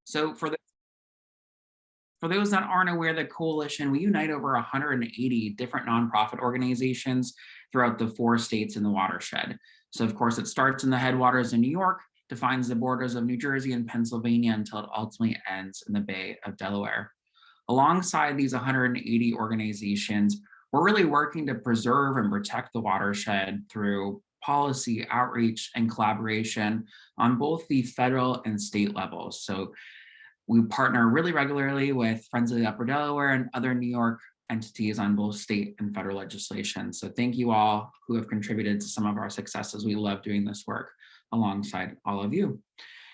So for those that aren't aware, the coalition, we unite over 180 different nonprofit organizations throughout the 4 states in the watershed. So of course, it starts in the headwaters in New York, defines the borders of New Jersey and Pennsylvania until it ultimately ends in the Bay of Delaware. Alongside these 180 organizations, we're really working to preserve and protect the watershed through policy, outreach, and collaboration on both the federal and state levels. So we partner really regularly with Friends of the Upper Delaware and other New York entities on both state and federal legislation. So thank you all who have contributed to some of our successes. We love doing this work alongside all of you.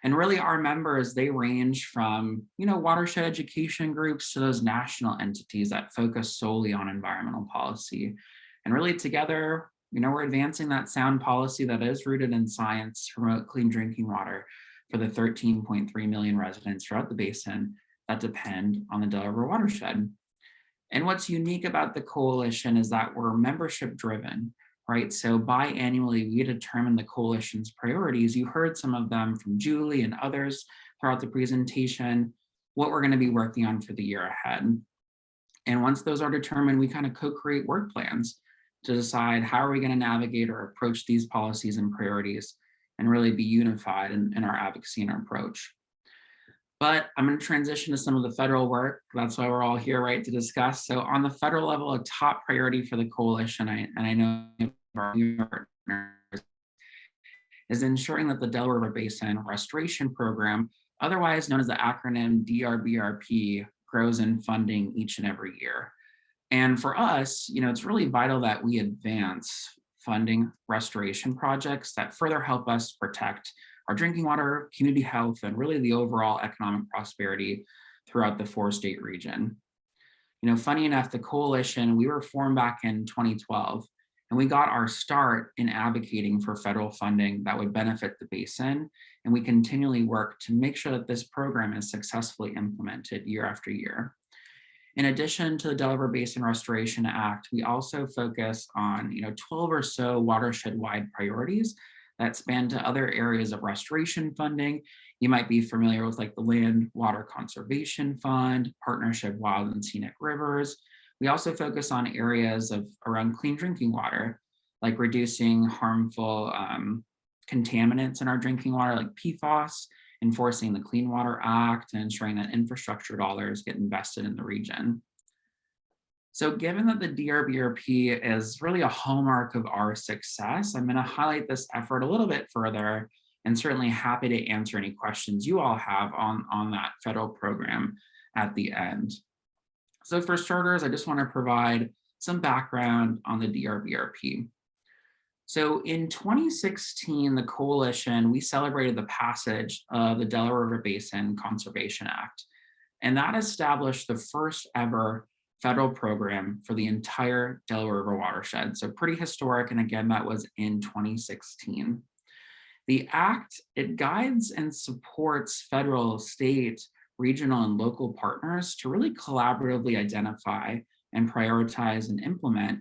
And really our members, they range from, watershed education groups to those national entities that focus solely on environmental policy. And really together, we're advancing that sound policy that is rooted in science to promote clean drinking water for the 13.3 million residents throughout the basin that depend on the Delaware watershed. And what's unique about the coalition is that we're membership driven, right? So biannually, we determine the coalition's priorities. You heard some of them from Julie and others throughout the presentation, what we're going to be working on for the year ahead. And once those are determined, we kind of co-create work plans to decide how are we going to navigate or approach these policies and priorities and really be unified in our advocacy and our approach. But I'm going to transition to some of the federal work. That's why we're all here, right, to discuss. So on the federal level, a top priority for the coalition, and I know our partners, is ensuring that the Delaware River Basin Restoration Program, otherwise known as the acronym DRBRP, grows in funding each and every year. And for us, it's really vital that we advance funding restoration projects that further help us protect our drinking water, community health, and really the overall economic prosperity throughout the 4-state region. Funny enough, the coalition, we were formed back in 2012, and we got our start in advocating for federal funding that would benefit the basin. And we continually work to make sure that this program is successfully implemented year after year. In addition to the Delaware Basin Restoration Act, we also focus on 12 or so watershed-wide priorities that span to other areas of restoration funding. You might be familiar with like the Land Water Conservation Fund, Partnership Wild and Scenic Rivers. We also focus on areas around clean drinking water, like reducing harmful contaminants in our drinking water, like PFAS, enforcing the Clean Water Act, and ensuring that infrastructure dollars get invested in the region. So given that the DRBRP is really a hallmark of our success, I'm going to highlight this effort a little bit further, and certainly happy to answer any questions you all have on that federal program at the end. So for starters, I just want to provide some background on the DRBRP. So in 2016, the coalition, we celebrated the passage of the Delaware River Basin Conservation Act, and that established the first ever federal program for the entire Delaware River watershed. So pretty historic, and again, that was in 2016. The act, it guides and supports federal, state, regional, and local partners to really collaboratively identify and prioritize and implement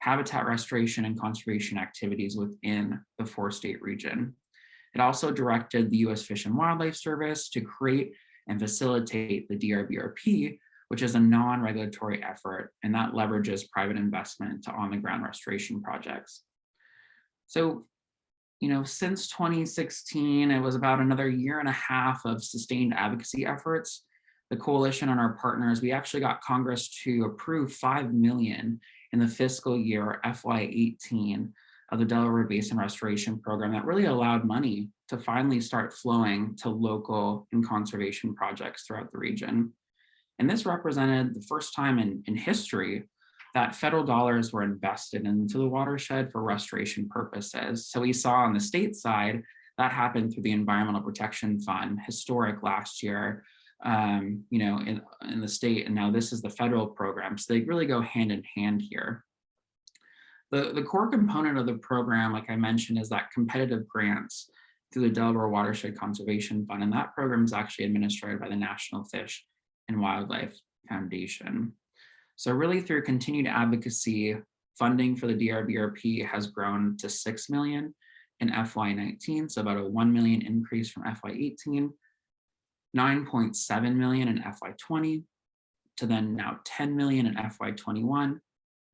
habitat restoration and conservation activities within the 4-state region. It also directed the U.S. Fish and Wildlife Service to create and facilitate the DRBRP, which is a non-regulatory effort, and that leverages private investment to on-the-ground restoration projects. So, since 2016, it was about another year and a half of sustained advocacy efforts. The coalition and our partners, we actually got Congress to approve $5 million in the fiscal year FY18 of the Delaware Basin Restoration Program that really allowed money to finally start flowing to local and conservation projects throughout the region. And this represented the first time in history that federal dollars were invested into the watershed for restoration purposes. So we saw on the state side, that happened through the Environmental Protection Fund, historic last year, in the state, and now this is the federal program. So they really go hand in hand here. The core component of the program, like I mentioned, is that competitive grants through the Delaware Watershed Conservation Fund, and that program is actually administered by the National Fish and Wildlife Foundation. So really through continued advocacy, funding for the DRBRP has grown to $6 million in FY19, so about a $1 million increase from FY18. 9.7 million in FY20 to then now 10 million in FY21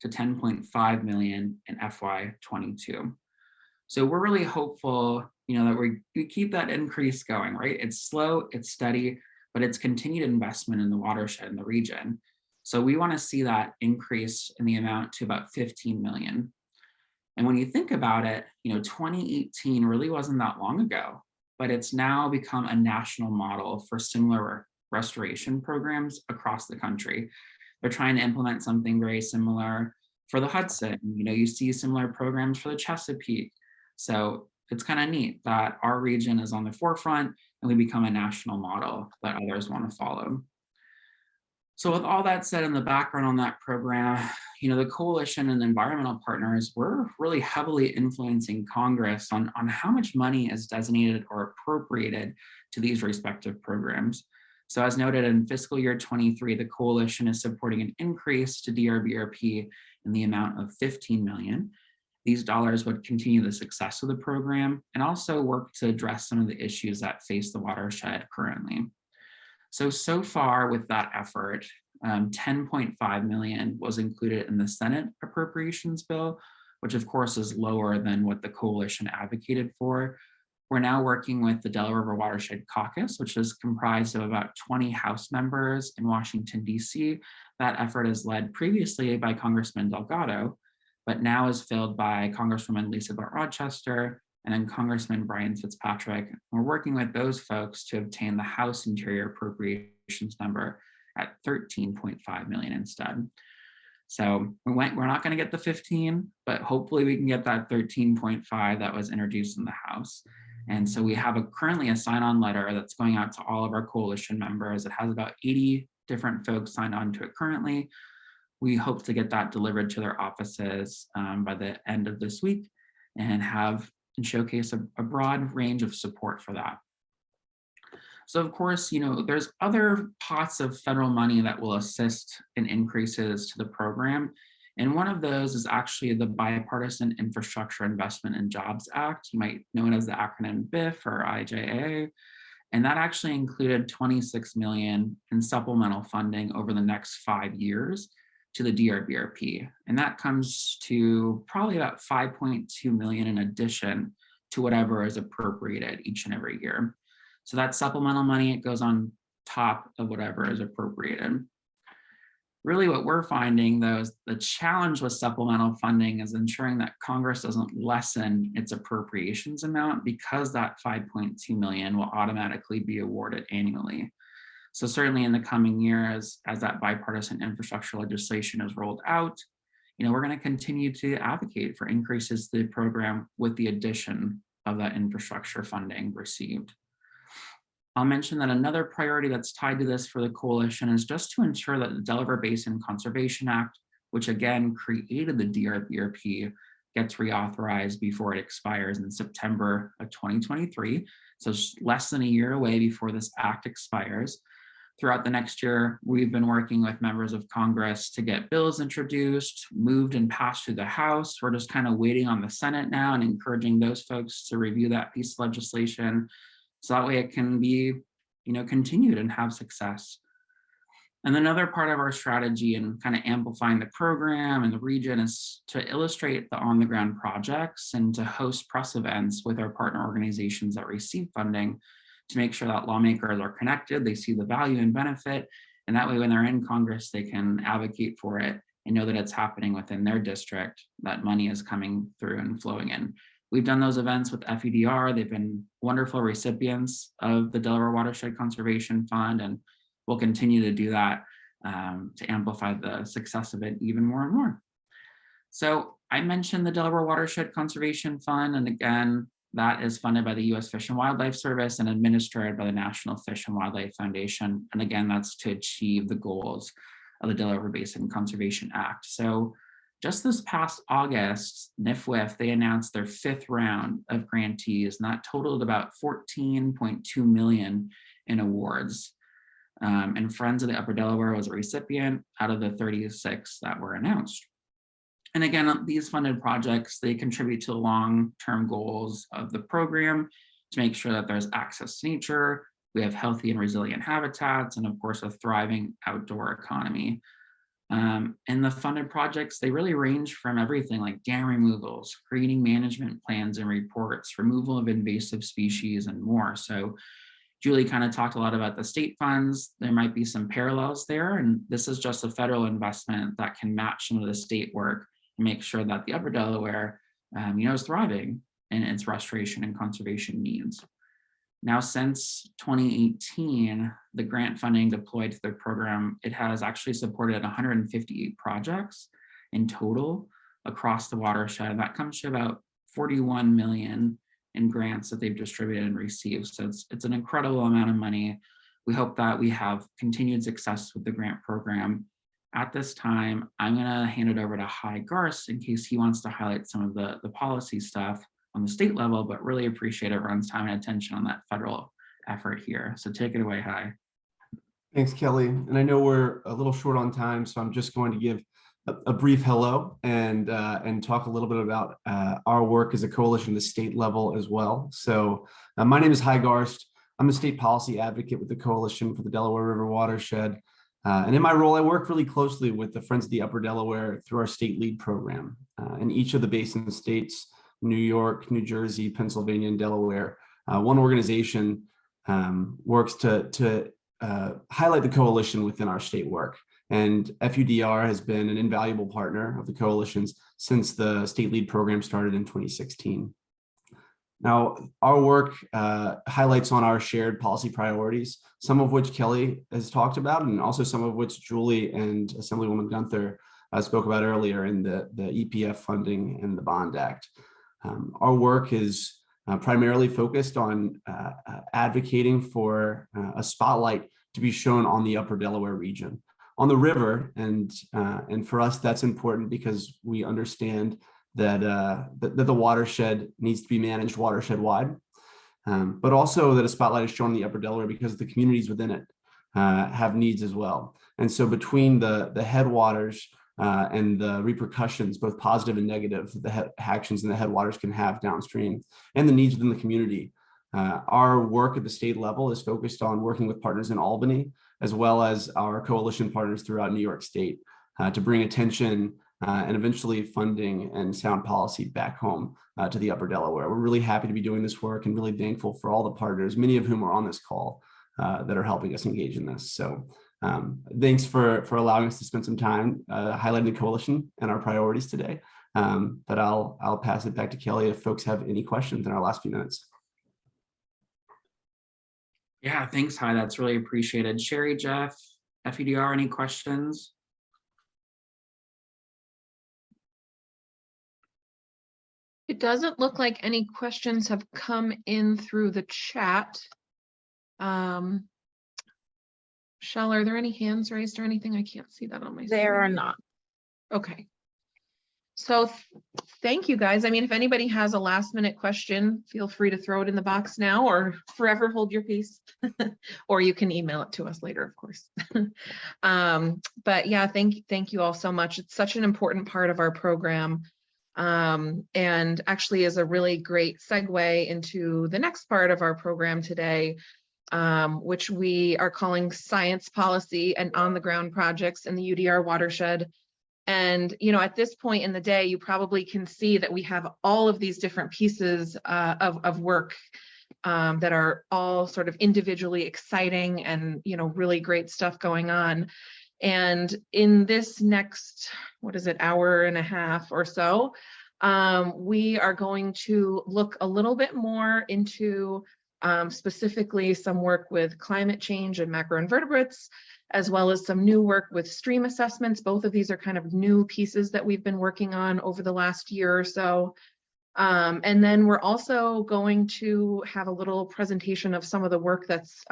to 10.5 million in FY22. So we're really hopeful, that we keep that increase going, right? It's slow, it's steady, but it's continued investment in the watershed in the region. So we want to see that increase in the amount to about 15 million. And when you think about it, 2018 really wasn't that long ago, but it's now become a national model for similar restoration programs across the country. They're trying to implement something very similar for the Hudson. You see similar programs for the Chesapeake. So it's kind of neat that our region is on the forefront and we become a national model that others want to follow. So with all that said in the background on that program, the coalition and environmental partners were really heavily influencing Congress on how much money is designated or appropriated to these respective programs. So as noted in fiscal year 23, the coalition is supporting an increase to DRBRP in the amount of 15 million. These dollars would continue the success of the program and also work to address some of the issues that face the watershed currently. So far with that effort, 10.5 million was included in the Senate appropriations bill, which of course is lower than what the coalition advocated for. We're now working with the Delaware River Watershed Caucus, which is comprised of about 20 House members in Washington, D.C. That effort is led previously by Congressman Delgado, but now is filled by Congresswoman Lisa Burt Rochester and then Congressman Brian Fitzpatrick. We're working with those folks to obtain the House Interior Appropriations number at 13.5 million instead. So we're not going to get the 15, but hopefully we can get that 13.5 that was introduced in the House. And so we have currently a sign-on letter that's going out to all of our coalition members. It has about 80 different folks signed on to it currently. We hope to get that delivered to their offices by the end of this week and showcase a broad range of support for that. So of course, there's other pots of federal money that will assist in increases to the program. And one of those is actually the Bipartisan Infrastructure Investment and Jobs Act. You might know it as the acronym BIF or IJA. And that actually included 26 million in supplemental funding over the next 5 years to the DRBRP. And that comes to probably about 5.2 million in addition to whatever is appropriated each and every year. So that supplemental money, it goes on top of whatever is appropriated. Really what we're finding though is the challenge with supplemental funding is ensuring that Congress doesn't lessen its appropriations amount because that 5.2 million will automatically be awarded annually. So certainly in the coming years, as that bipartisan infrastructure legislation is rolled out, we're going to continue to advocate for increases to the program with the addition of that infrastructure funding received. I'll mention that another priority that's tied to this for the coalition is just to ensure that the Delaware Basin Conservation Act, which again created the DRBRP, gets reauthorized before it expires in September of 2023. So it's less than a year away before this act expires. Throughout the next year, we've been working with members of Congress to get bills introduced, moved and passed through the House. We're just kind of waiting on the Senate now and encouraging those folks to review that piece of legislation. So that way it can be, continued and have success. And another part of our strategy in kind of amplifying the program and the region is to illustrate the on-the-ground projects and to host press events with our partner organizations that receive funding to make sure that lawmakers are connected, they see the value and benefit, and that way when they're in Congress, they can advocate for it and know that it's happening within their district, that money is coming through and flowing in. We've done those events with FEDR. They've been wonderful recipients of the Delaware Watershed Conservation Fund, and we'll continue to do that to amplify the success of it even more and more. So I mentioned the Delaware Watershed Conservation Fund, and again, that is funded by the U.S. Fish and Wildlife Service and administered by the National Fish and Wildlife Foundation. And again, that's to achieve the goals of the Delaware Basin Conservation Act. So just this past August, NIFWIF, they announced their 5th round of grantees, and that totaled about 14.2 million in awards. And Friends of the Upper Delaware was a recipient out of the 36 that were announced. And again, these funded projects, they contribute to the long-term goals of the program to make sure that there's access to nature, We have healthy and resilient habitats, and of course, a thriving outdoor economy. And the funded projects, they really range from everything like dam removals, creating management plans and reports, removal of invasive species, and more. So Julie kind of talked a lot about the state funds. There might be some parallels there, and this is just a federal investment that can match some of the state work and make sure that the Upper Delaware, is thriving in its restoration and conservation needs. Now, since 2018, the grant funding deployed to the program, it has actually supported 158 projects in total across the watershed. That comes to about 41 million in grants that they've distributed and received. So it's an incredible amount of money. We hope that we have continued success with the grant program. At this time, I'm gonna hand it over to Hai Garst in case he wants to highlight some of the policy stuff on the state level, but really appreciate everyone's time and attention on that federal effort here. So take it away, Hai. Thanks, Kelly. And I know we're a little short on time, so I'm just going to give a brief hello and talk a little bit about our work as a coalition at the state level as well. So my name is Hai Garst. I'm a state policy advocate with the Coalition for the Delaware River Watershed. And in my role, I work really closely with the Friends of the Upper Delaware through our state lead program. In each of the basin states, New York, New Jersey, Pennsylvania, and Delaware, one organization works to highlight the coalition within our state work. And FUDR has been an invaluable partner of the coalitions since the state lead program started in 2016. Now, our work highlights on our shared policy priorities, some of which Kelly has talked about, and also some of which Julie and Assemblywoman Gunther spoke about earlier in the EPF funding and the Bond Act. Our work is primarily focused on advocating for a spotlight to be shown on the Upper Delaware region, on the river, and for us that's important because we understand that the watershed needs to be managed watershed wide, but also that a spotlight is shown on the Upper Delaware because the communities within it have needs as well. And so between the headwaters and the repercussions, both positive and negative, the actions and the headwaters can have downstream, and the needs within the community. Our work at the state level is focused on working with partners in Albany, as well as our coalition partners throughout New York State, to bring attention and eventually funding and sound policy back home to the Upper Delaware. We're really happy to be doing this work and really thankful for all the partners, many of whom are on this call, that are helping us engage in this. So thanks for allowing us to spend some time highlighting the coalition and our priorities today. But I'll pass it back to Kelly if folks have any questions in our last few minutes. Yeah, thanks, Hai. That's really appreciated. Sherry, Jeff, FUDR, any questions? It doesn't look like any questions have come in through the chat. Shell, are there any hands raised or anything? I can't see that on my screen. There are not. Okay. So thank you guys. I mean, if anybody has a last minute question, feel free to throw it in the box now or forever hold your peace. Or you can email it to us later, of course. But yeah, thank you all so much. It's such an important part of our program. And actually is a really great segue into the next part of our program today, which we are calling Science Policy and On the Ground Projects in the UDR Watershed. And, you know, at this point in the day, you probably can see that we have all of these different pieces of work that are all sort of individually exciting and, you know, really great stuff going on. And in this next, what is it, hour and a half or so, we are going to look a little bit more into specifically some work with climate change and macroinvertebrates, as well as some new work with stream assessments. Both of these are kind of new pieces that we've been working on over the last year or so. And then we're also going to have a little presentation of some of the work that's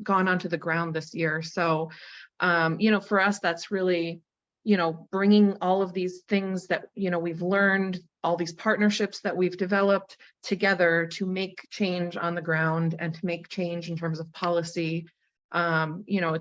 gone onto the ground this year. So, you know, for us, that's really, you know, bringing all of these things that, you know, we've learned, all these partnerships that we've developed together to make change on the ground and to make change in terms of policy. You know,